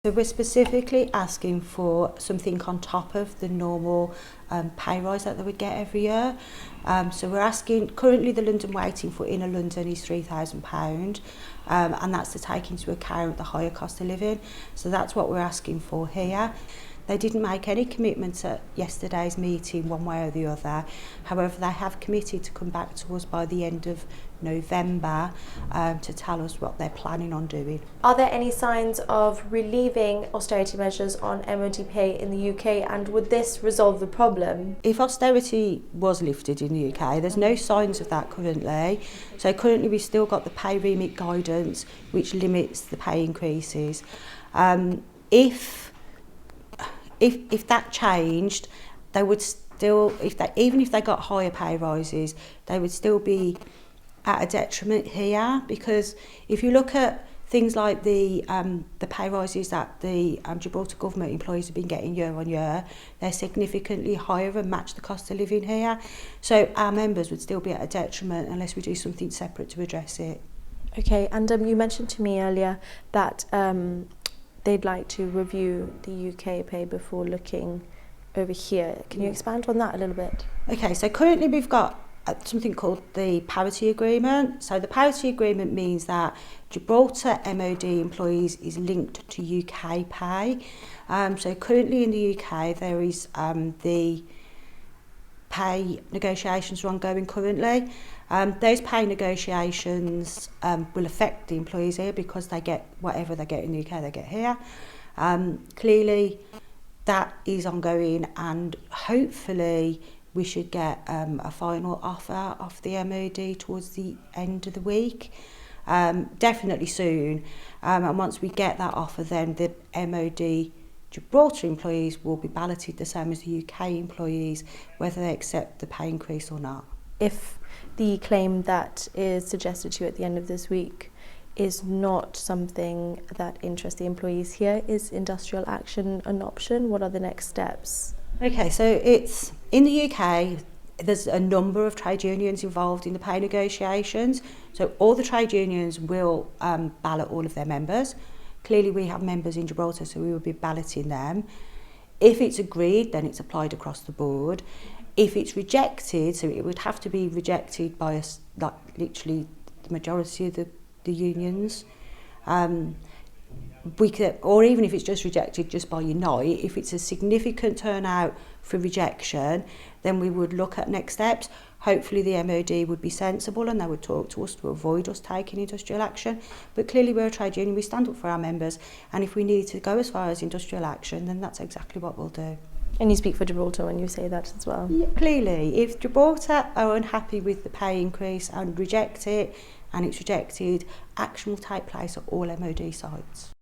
So we're specifically asking for something on top of the normal pay rise that they would get every year. So we're asking, currently the London waiting for inner London is £3,000, and that's to take into account the higher cost of living. So that's what we're asking for here. They didn't make any commitments at yesterday's meeting one way or the other. However, they have committed to come back to us by the end of November to tell us what they're planning on doing. Are there any signs of relieving austerity measures on MOD pay in the UK, and would this resolve the problem? If austerity was lifted in the UK, there's no signs of that currently. So currently we've still got the pay remit guidance, which limits the pay increases. If that changed, they would still, even if they got higher pay rises, they would still be at a detriment here, because if you look at things like the pay rises that the Gibraltar government employees have been getting year on year, they're significantly higher and match the cost of living here. So our members would still be at a detriment unless we do something separate to address it. Okay, and you mentioned to me earlier that they'd like to review the UK pay before looking over here. Can you expand on that a little bit? Okay, so currently we've got something called the parity agreement. So the parity agreement means that Gibraltar MOD employees is linked to UK pay. So currently in the UK there is the pay negotiations are ongoing currently. Those pay negotiations will affect the employees here because they get whatever they get in the UK, they get here. Clearly, that is ongoing, and hopefully we should get a final offer off the MOD towards the end of the week. Definitely soon. And once we get that offer, then the MOD Gibraltar employees will be balloted the same as the UK employees, whether they accept the pay increase or not. If the claim that is suggested to you at the end of this week is not something that interests the employees here, is industrial action an option? What are the next steps? Okay, so it's in the UK, there's a number of trade unions involved in the pay negotiations. So all the trade unions will ballot all of their members. Clearly we have members in Gibraltar, so we will be balloting them. If it's agreed, then it's applied across the board. If it's rejected, so it would have to be rejected by us, like literally the majority of the unions. We could, or even if it's just rejected just by Unite, if it's a significant turnout for rejection, then we would look at next steps. Hopefully the MOD would be sensible and they would talk to us to avoid us taking industrial action. But clearly we're a trade union, we stand up for our members, and if we need to go as far as industrial action, then that's exactly what we'll do. And you speak for Gibraltar when you say that as well? Yeah, clearly, if Gibraltar are unhappy with the pay increase and reject it, and it's rejected, action will take place at all MOD sites.